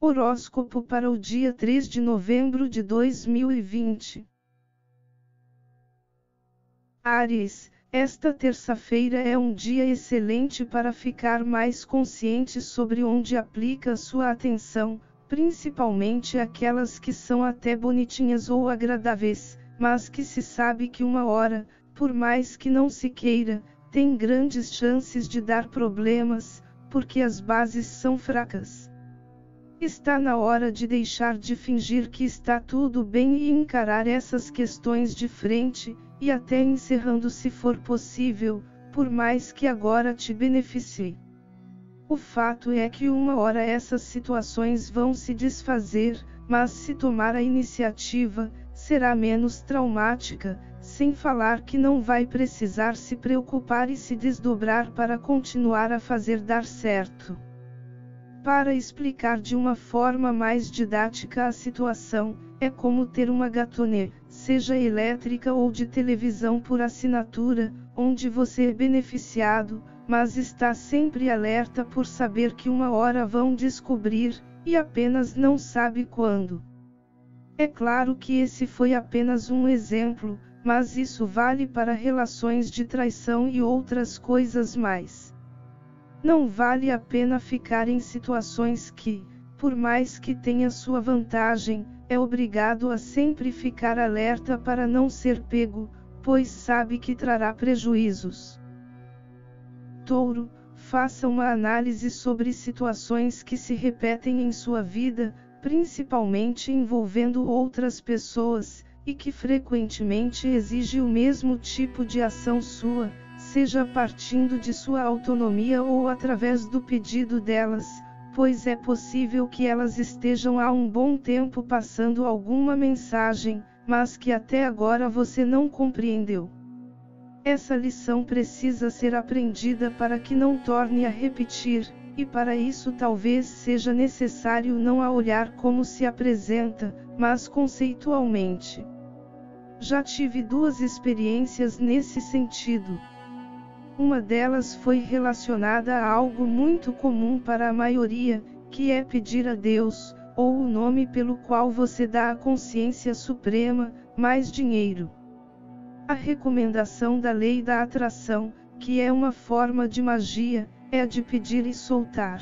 Horóscopo para o dia 3 de novembro de 2020. Áries, esta terça-feira é um dia excelente para ficar mais consciente sobre onde aplica sua atenção, principalmente aquelas que são até bonitinhas ou agradáveis, mas que se sabe que uma hora, por mais que não se queira, tem grandes chances de dar problemas, porque as bases são fracas. Está na hora de deixar de fingir que está tudo bem e encarar essas questões de frente, e até encerrando se for possível, por mais que agora te beneficie. O fato é que uma hora essas situações vão se desfazer, mas se tomar a iniciativa, será menos traumática, sem falar que não vai precisar se preocupar e se desdobrar para continuar a fazer dar certo. Para explicar de uma forma mais didática a situação, é como ter uma gatonê, seja elétrica ou de televisão por assinatura, onde você é beneficiado, mas está sempre alerta por saber que uma hora vão descobrir, e apenas não sabe quando. É claro que esse foi apenas um exemplo, mas isso vale para relações de traição e outras coisas mais. Não vale a pena ficar em situações que, por mais que tenha sua vantagem, é obrigado a sempre ficar alerta para não ser pego, pois sabe que trará prejuízos. Touro, faça uma análise sobre situações que se repetem em sua vida, principalmente envolvendo outras pessoas, e que frequentemente exigem o mesmo tipo de ação sua, seja partindo de sua autonomia ou através do pedido delas, pois é possível que elas estejam há um bom tempo passando alguma mensagem, mas que até agora você não compreendeu. Essa lição precisa ser aprendida para que não torne a repetir, e para isso talvez seja necessário não a olhar como se apresenta, mas conceitualmente. Já tive duas experiências nesse sentido. Uma delas foi relacionada a algo muito comum para a maioria, que é pedir a Deus, ou o nome pelo qual você dá à consciência suprema, mais dinheiro. A recomendação da lei da atração, que é uma forma de magia, é a de pedir e soltar.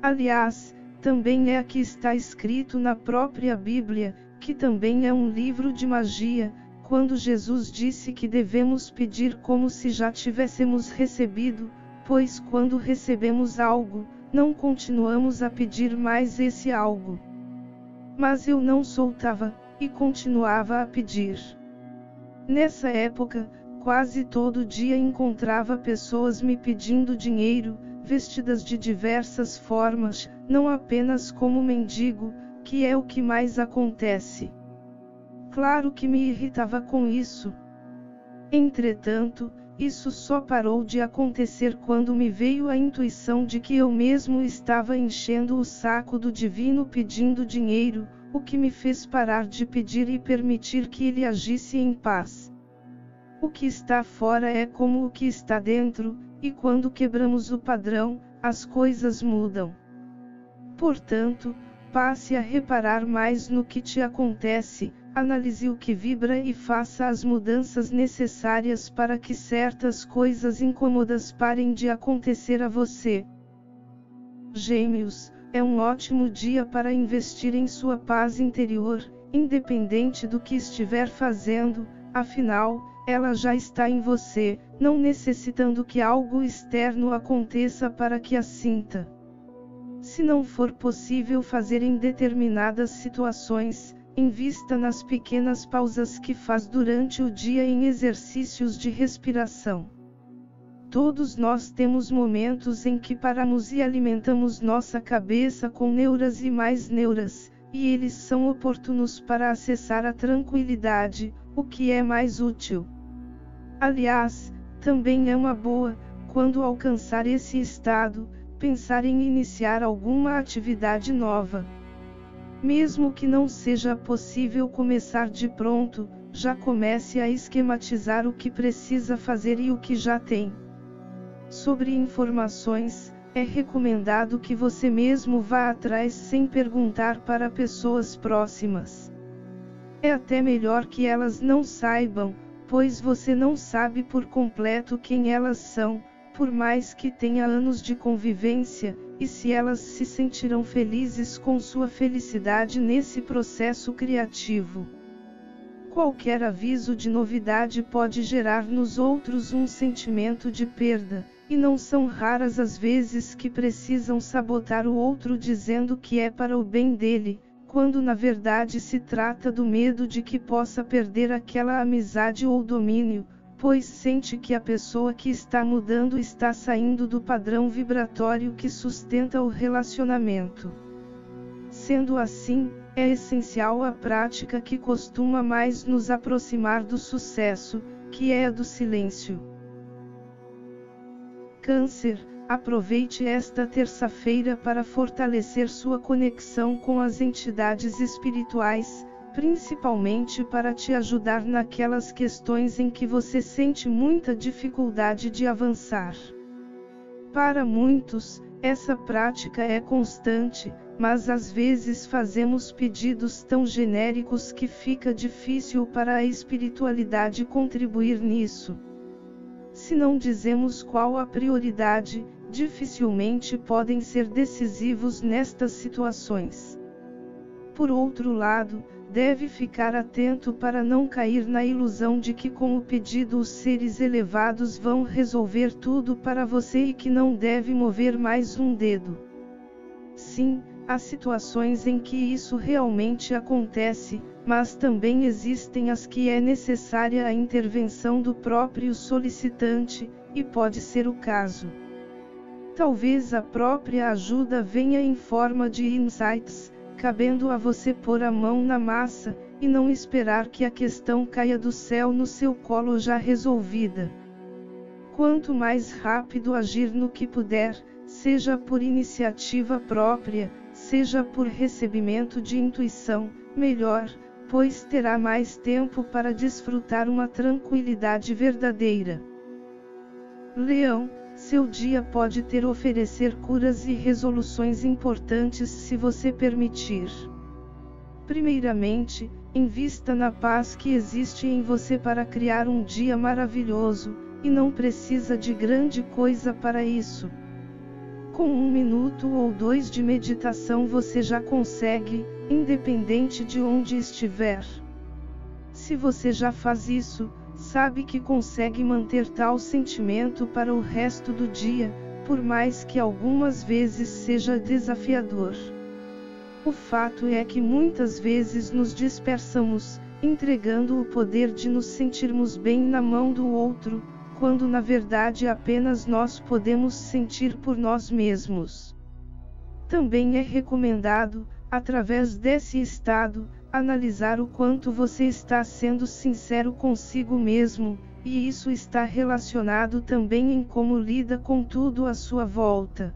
Aliás, também é a que está escrito na própria Bíblia, que também é um livro de magia, quando Jesus disse que devemos pedir como se já tivéssemos recebido, pois quando recebemos algo, não continuamos a pedir mais esse algo. Mas eu não soltava, e continuava a pedir. Nessa época, quase todo dia encontrava pessoas me pedindo dinheiro, vestidas de diversas formas, não apenas como mendigo, que é o que mais acontece. Claro que me irritava com isso. Entretanto, isso só parou de acontecer quando me veio a intuição de que eu mesmo estava enchendo o saco do divino pedindo dinheiro, o que me fez parar de pedir e permitir que ele agisse em paz. O que está fora é como o que está dentro, e quando quebramos o padrão, as coisas mudam. Portanto, passe a reparar mais no que te acontece, analise o que vibra e faça as mudanças necessárias para que certas coisas incômodas parem de acontecer a você. Gêmeos, é um ótimo dia para investir em sua paz interior, independente do que estiver fazendo, afinal, ela já está em você, não necessitando que algo externo aconteça para que a sinta. Se não for possível fazer em determinadas situações, invista nas pequenas pausas que faz durante o dia em exercícios de respiração. Todos nós temos momentos em que paramos e alimentamos nossa cabeça com neuras e mais neuras, e eles são oportunos para acessar a tranquilidade, o que é mais útil. Aliás, também é uma boa, quando alcançar esse estado, pensar em iniciar alguma atividade nova. Mesmo que não seja possível começar de pronto, já comece a esquematizar o que precisa fazer e o que já tem. Sobre informações, É recomendado que você mesmo vá atrás sem perguntar para pessoas próximas. É até melhor que elas não saibam, pois você não sabe por completo quem elas são, por mais que tenha anos de convivência, e se elas se sentirão felizes com sua felicidade nesse processo criativo. Qualquer aviso de novidade pode gerar nos outros um sentimento de perda, e não são raras as vezes que precisam sabotar o outro dizendo que é para o bem dele, quando na verdade se trata do medo de que possa perder aquela amizade ou domínio, pois sente que a pessoa que está mudando está saindo do padrão vibratório que sustenta o relacionamento. Sendo assim, é essencial a prática que costuma mais nos aproximar do sucesso, que é a do silêncio. Câncer, aproveite esta terça-feira para fortalecer sua conexão com as entidades espirituais, principalmente para te ajudar naquelas questões em que você sente muita dificuldade de avançar. Para muitos, essa prática é constante, mas às vezes fazemos pedidos tão genéricos que fica difícil para a espiritualidade contribuir nisso. Se não dizemos qual a prioridade, dificilmente podem ser decisivos nestas situações. Por outro lado, deve ficar atento para não cair na ilusão de que com o pedido os seres elevados vão resolver tudo para você e que não deve mover mais um dedo. Sim, há situações em que isso realmente acontece, mas também existem as que é necessária a intervenção do próprio solicitante, e pode ser o caso. Talvez a própria ajuda venha em forma de insights, cabendo a você pôr a mão na massa, e não esperar que a questão caia do céu no seu colo já resolvida. Quanto mais rápido agir no que puder, seja por iniciativa própria, seja por recebimento de intuição, melhor, pois terá mais tempo para desfrutar uma tranquilidade verdadeira. Leão, seu dia pode ter oferecer curas e resoluções importantes se você permitir. Primeiramente, invista na paz que existe em você para criar um dia maravilhoso, e não precisa de grande coisa para isso. Com 1 minuto ou 2 de meditação você já consegue, independente de onde estiver. Se você já faz isso, sabe que consegue manter tal sentimento para o resto do dia, por mais que algumas vezes seja desafiador. O fato é que muitas vezes nos dispersamos, entregando o poder de nos sentirmos bem na mão do outro, quando na verdade apenas nós podemos sentir por nós mesmos. Também é recomendado, através desse estado, analisar o quanto você está sendo sincero consigo mesmo, e isso está relacionado também em como lida com tudo à sua volta.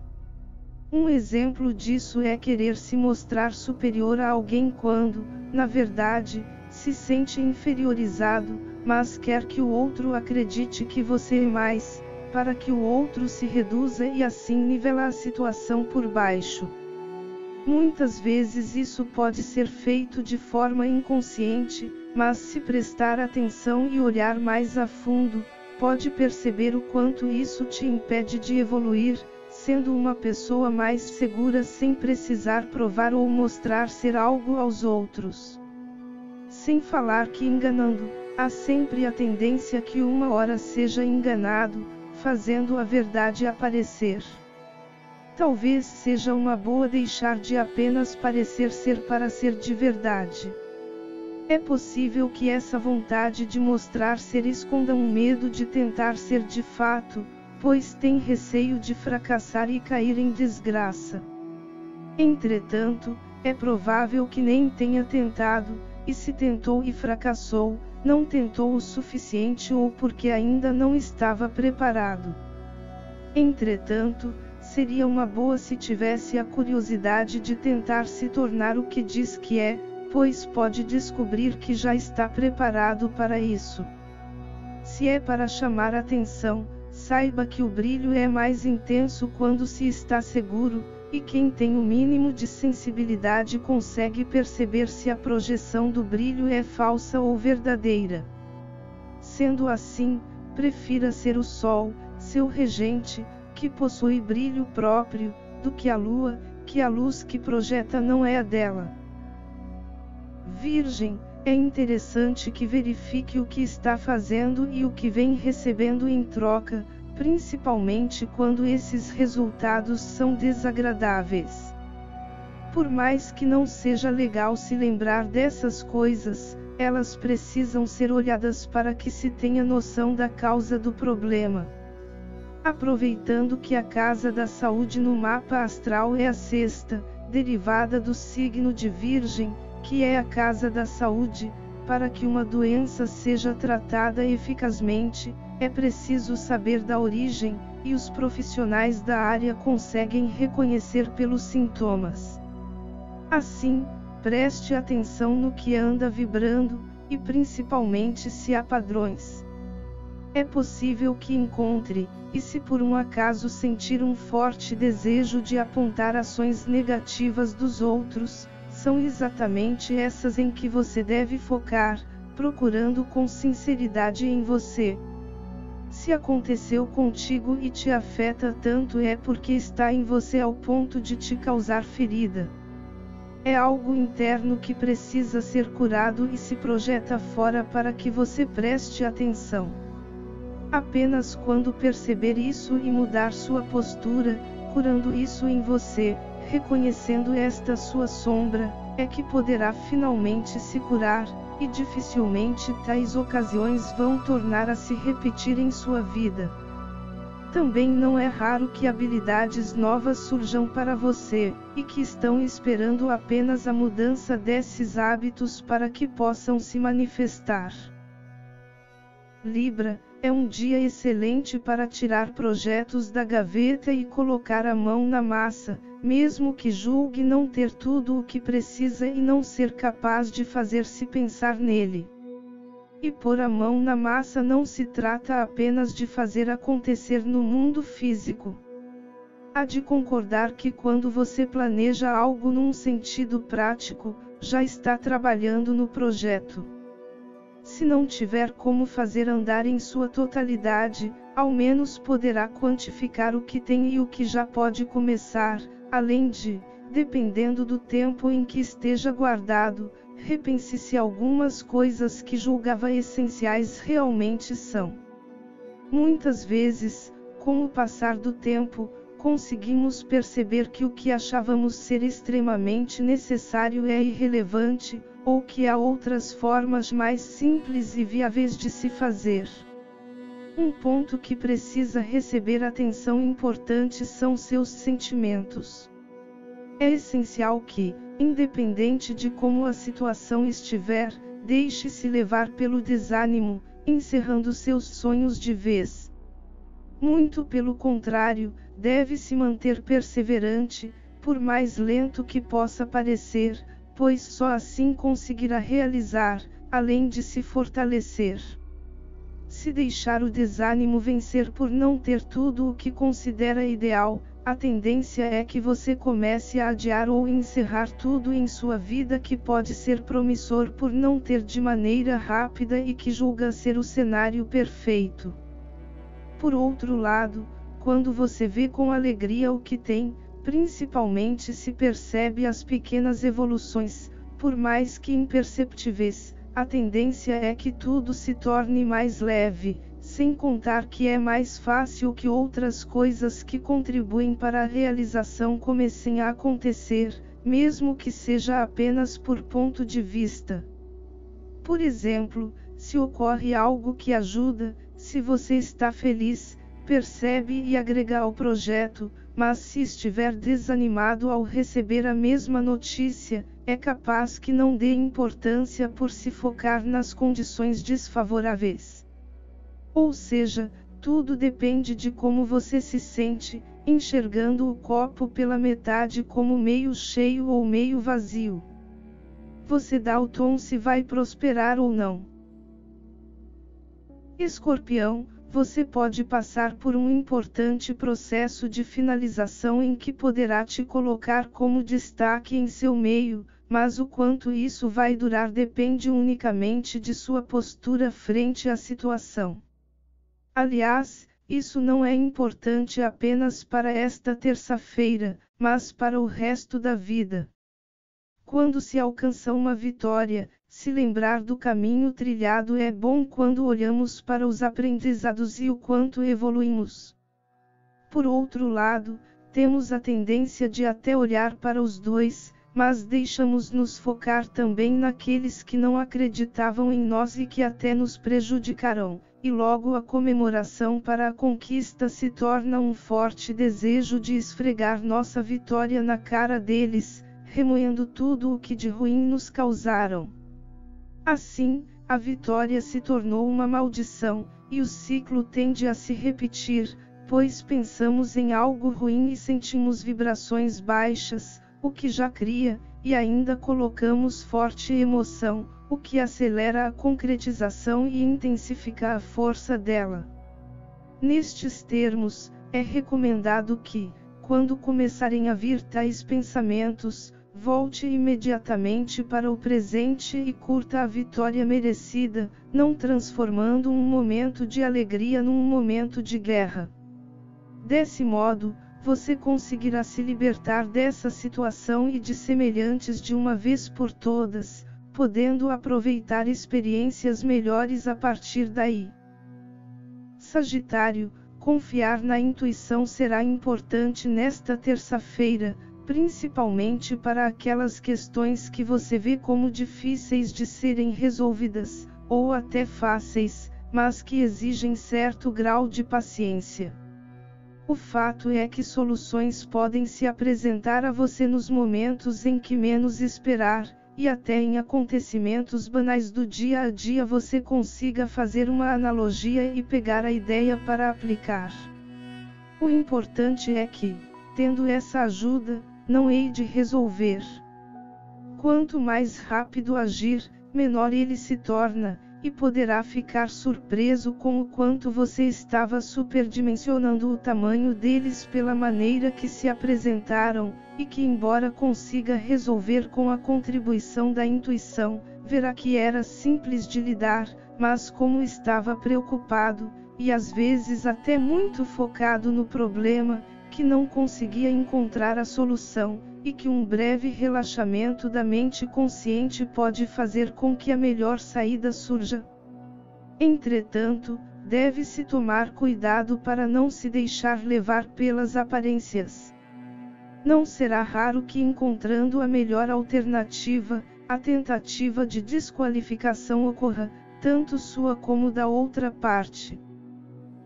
Um exemplo disso é querer se mostrar superior a alguém quando, na verdade, se sente inferiorizado, mas quer que o outro acredite que você é mais, para que o outro se reduza e assim nivela a situação por baixo. Muitas vezes isso pode ser feito de forma inconsciente, mas se prestar atenção e olhar mais a fundo, pode perceber o quanto isso te impede de evoluir, sendo uma pessoa mais segura sem precisar provar ou mostrar ser algo aos outros. Sem falar que enganando, há sempre a tendência que uma hora seja enganado, fazendo a verdade aparecer. Talvez seja uma boa deixar de apenas parecer ser para ser de verdade. É possível que essa vontade de mostrar ser esconda um medo de tentar ser de fato, pois tem receio de fracassar e cair em desgraça. Entretanto, é provável que nem tenha tentado, e se tentou e fracassou, não tentou o suficiente ou porque ainda não estava preparado. Entretanto, seria uma boa se tivesse a curiosidade de tentar se tornar o que diz que é, pois pode descobrir que já está preparado para isso. Se é para chamar atenção, Saiba que o brilho é mais intenso quando se está seguro, e quem tem o mínimo de sensibilidade consegue perceber se a projeção do brilho é falsa ou verdadeira. Sendo assim, prefira ser o Sol, seu regente, que possui brilho próprio, do que a Lua, que a luz que projeta não é a dela. Virgem, é interessante que verifique o que está fazendo e o que vem recebendo em troca, principalmente quando esses resultados são desagradáveis. Por mais que não seja legal se lembrar dessas coisas, elas precisam ser olhadas para que se tenha noção da causa do problema. Aproveitando que a casa da saúde no mapa astral é a sexta, derivada do signo de Virgem, que é a casa da saúde, para que uma doença seja tratada eficazmente, é preciso saber da origem, e os profissionais da área conseguem reconhecer pelos sintomas. Assim, preste atenção no que anda vibrando, e principalmente se há padrões. É possível que encontre, e se por um acaso sentir um forte desejo de apontar ações negativas dos outros, são exatamente essas em que você deve focar, procurando com sinceridade em você. Se aconteceu contigo e te afeta tanto é porque está em você ao ponto de te causar ferida. É algo interno que precisa ser curado e se projeta fora para que você preste atenção. Apenas quando perceber isso e mudar sua postura, curando isso em você, reconhecendo esta sua sombra, é que poderá finalmente se curar, e dificilmente tais ocasiões vão tornar a se repetir em sua vida. Também não é raro que habilidades novas surjam para você, e que estão esperando apenas a mudança desses hábitos para que possam se manifestar. Libra, é um dia excelente para tirar projetos da gaveta e colocar a mão na massa, mesmo que julgue não ter tudo o que precisa e não ser capaz de fazer-se pensar nele. E pôr a mão na massa não se trata apenas de fazer acontecer no mundo físico. Há de concordar que quando você planeja algo num sentido prático, já está trabalhando no projeto. Se não tiver como fazer andar em sua totalidade, ao menos poderá quantificar o que tem e o que já pode começar, além de, dependendo do tempo em que esteja guardado, repense se algumas coisas que julgava essenciais realmente são. Muitas vezes, com o passar do tempo, conseguimos perceber que o que achávamos ser extremamente necessário é irrelevante, ou que há outras formas mais simples e viáveis de se fazer. Um ponto que precisa receber atenção importante são seus sentimentos. É essencial que, independente de como a situação estiver, deixe-se levar pelo desânimo, encerrando seus sonhos de vez. Muito pelo contrário, deve se manter perseverante, por mais lento que possa parecer, pois só assim conseguirá realizar, além de se fortalecer. Se deixar o desânimo vencer por não ter tudo o que considera ideal, a tendência é que você comece a adiar ou encerrar tudo em sua vida que pode ser promissor por não ter de maneira rápida e que julga ser o cenário perfeito. Por outro lado, quando você vê com alegria o que tem, principalmente se percebe as pequenas evoluções, por mais que imperceptíveis, a tendência é que tudo se torne mais leve, sem contar que é mais fácil que outras coisas que contribuem para a realização comecem a acontecer, mesmo que seja apenas por ponto de vista. Por exemplo, se ocorre algo que ajuda, se você está feliz, percebe e agrega ao projeto, mas se estiver desanimado ao receber a mesma notícia, é capaz que não dê importância por se focar nas condições desfavoráveis. Ou seja, tudo depende de como você se sente, enxergando o copo pela metade como meio cheio ou meio vazio. Você dá o tom se vai prosperar ou não. Escorpião, você pode passar por um importante processo de finalização em que poderá te colocar como destaque em seu meio, mas o quanto isso vai durar depende unicamente de sua postura frente à situação. Aliás, isso não é importante apenas para esta terça-feira, mas para o resto da vida. Quando se alcança uma vitória, se lembrar do caminho trilhado é bom quando olhamos para os aprendizados e o quanto evoluímos. Por outro lado, temos a tendência de até olhar para os dois, mas deixamos nos focar também naqueles que não acreditavam em nós e que até nos prejudicarão, e logo a comemoração para a conquista se torna um forte desejo de esfregar nossa vitória na cara deles, remoendo tudo o que de ruim nos causaram. Assim, a vitória se tornou uma maldição, e o ciclo tende a se repetir, pois pensamos em algo ruim e sentimos vibrações baixas, o que já cria, e ainda colocamos forte emoção, o que acelera a concretização e intensifica a força dela. Nestes termos, é recomendado que, quando começarem a vir tais pensamentos, volte imediatamente para o presente e curta a vitória merecida, não transformando um momento de alegria num momento de guerra. Desse modo, você conseguirá se libertar dessa situação e de semelhantes de uma vez por todas, podendo aproveitar experiências melhores a partir daí. Sagitário, confiar na intuição será importante nesta terça-feira, principalmente para aquelas questões que você vê como difíceis de serem resolvidas, ou até fáceis, mas que exigem certo grau de paciência. O fato é que soluções podem se apresentar a você nos momentos em que menos esperar, e até em acontecimentos banais do dia a dia você consiga fazer uma analogia e pegar a ideia para aplicar. O importante é que, tendo essa ajuda, não hei de resolver. Quanto mais rápido agir, menor ele se torna, e poderá ficar surpreso com o quanto você estava superdimensionando o tamanho deles pela maneira que se apresentaram, e que embora consiga resolver com a contribuição da intuição, verá que era simples de lidar, mas como estava preocupado, e às vezes até muito focado no problema, que não conseguia encontrar a solução, e que um breve relaxamento da mente consciente pode fazer com que a melhor saída surja. Entretanto, deve-se tomar cuidado para não se deixar levar pelas aparências. Não será raro que, encontrando a melhor alternativa, a tentativa de desqualificação ocorra, tanto sua como da outra parte.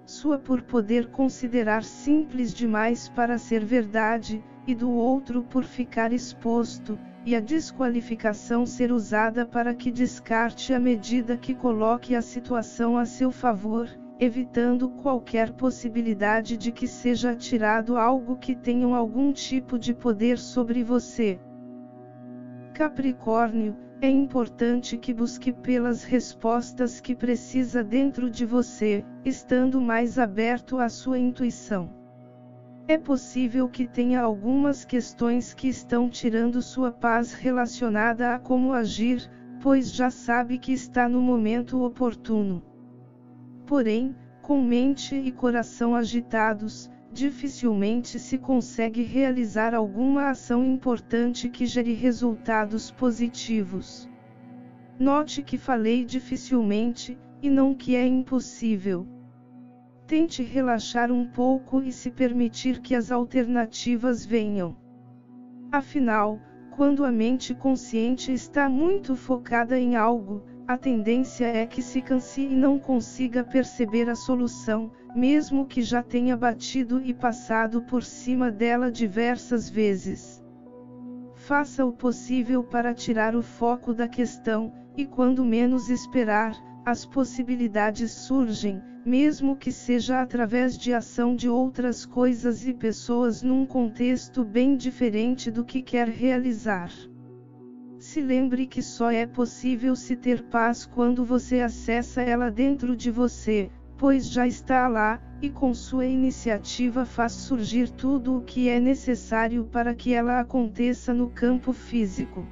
Sua por poder considerar simples demais para ser verdade, e do outro por ficar exposto, e a desqualificação ser usada para que descarte à medida que coloque a situação a seu favor, evitando qualquer possibilidade de que seja tirado algo que tenha algum tipo de poder sobre você. Capricórnio, é importante que busque pelas respostas que precisa dentro de você, estando mais aberto à sua intuição. É possível que tenha algumas questões que estão tirando sua paz relacionada a como agir, pois já sabe que está no momento oportuno. Porém, com mente e coração agitados, dificilmente se consegue realizar alguma ação importante que gere resultados positivos. Note que falei dificilmente, e não que é impossível. Tente relaxar um pouco e se permitir que as alternativas venham. Afinal, quando a mente consciente está muito focada em algo, a tendência é que se canse e não consiga perceber a solução, mesmo que já tenha batido e passado por cima dela diversas vezes. Faça o possível para tirar o foco da questão, e quando menos esperar, as possibilidades surgem, mesmo que seja através de ação de outras coisas e pessoas num contexto bem diferente do que quer realizar. Se lembre que só é possível se ter paz quando você acessa ela dentro de você, pois já está lá, e com sua iniciativa faz surgir tudo o que é necessário para que ela aconteça no campo físico.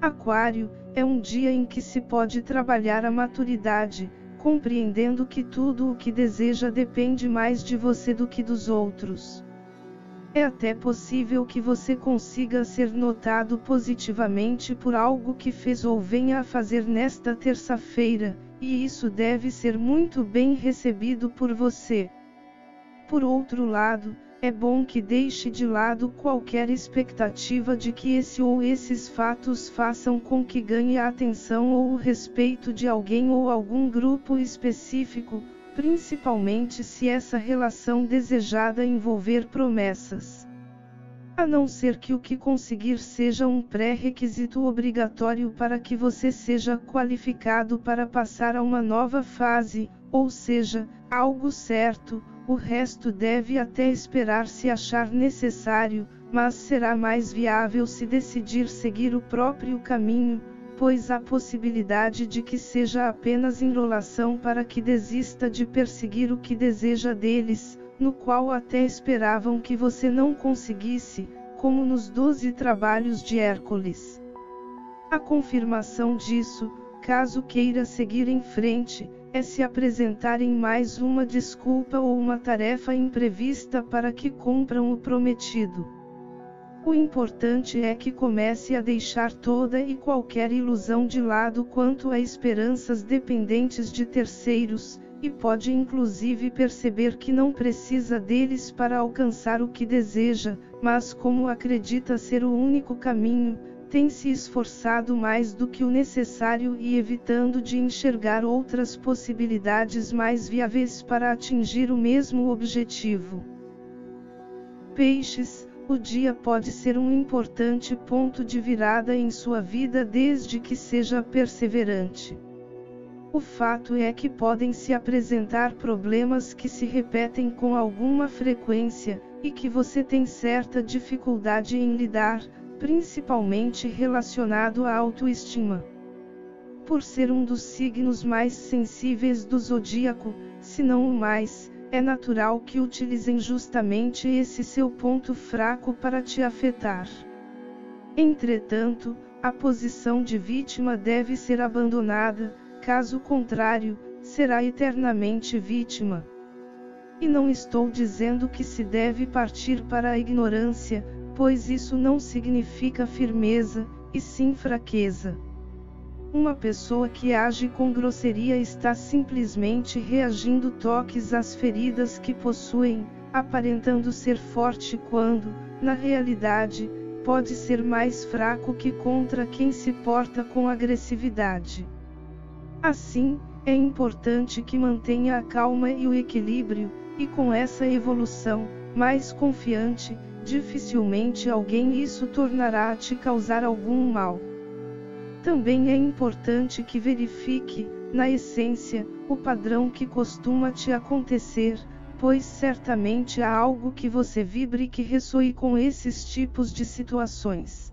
Aquário, é um dia em que se pode trabalhar a maturidade, compreendendo que tudo o que deseja depende mais de você do que dos outros. É até possível que você consiga ser notado positivamente por algo que fez ou venha a fazer nesta terça-feira, e isso deve ser muito bem recebido por você. Por outro lado, é bom que deixe de lado qualquer expectativa de que esse ou esses fatos façam com que ganhe a atenção ou o respeito de alguém ou algum grupo específico, principalmente se essa relação desejada envolver promessas. A não ser que o que conseguir seja um pré-requisito obrigatório para que você seja qualificado para passar a uma nova fase, ou seja, algo certo, o resto deve até esperar se achar necessário, mas será mais viável se decidir seguir o próprio caminho, pois há possibilidade de que seja apenas enrolação para que desista de perseguir o que deseja deles, no qual até esperavam que você não conseguisse, como nos 12 trabalhos de Hércules. A confirmação disso, caso queira seguir em frente, é se apresentar em mais uma desculpa ou uma tarefa imprevista para que cumpram o prometido. O importante é que comece a deixar toda e qualquer ilusão de lado quanto a esperanças dependentes de terceiros, e pode inclusive perceber que não precisa deles para alcançar o que deseja, mas como acredita ser o único caminho, tem se esforçado mais do que o necessário e evitando de enxergar outras possibilidades mais viáveis para atingir o mesmo objetivo. Peixes, o dia pode ser um importante ponto de virada em sua vida desde que seja perseverante. O fato é que podem se apresentar problemas que se repetem com alguma frequência, e que você tem certa dificuldade em lidar, principalmente relacionado à autoestima. Por ser um dos signos mais sensíveis do zodíaco, se não o mais, é natural que utilizem justamente esse seu ponto fraco para te afetar. Entretanto, a posição de vítima deve ser abandonada, caso contrário, será eternamente vítima. E não estou dizendo que se deve partir para a ignorância, pois isso não significa firmeza, e sim fraqueza. Uma pessoa que age com grosseria está simplesmente reagindo toques às feridas que possuem, aparentando ser forte quando, na realidade, pode ser mais fraco que contra quem se porta com agressividade. Assim, é importante que mantenha a calma e o equilíbrio, e com essa evolução, mais confiante, dificilmente alguém isso tornará a te causar algum mal. Também é importante que verifique, na essência, o padrão que costuma te acontecer, pois certamente há algo que você vibre que ressoe com esses tipos de situações.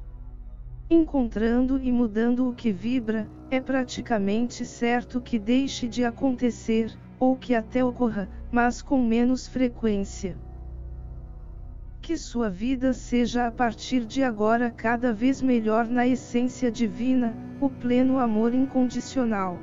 Encontrando e mudando o que vibra, é praticamente certo que deixe de acontecer, ou que até ocorra, mas com menos frequência. Que sua vida seja a partir de agora cada vez melhor na essência divina, o pleno amor incondicional.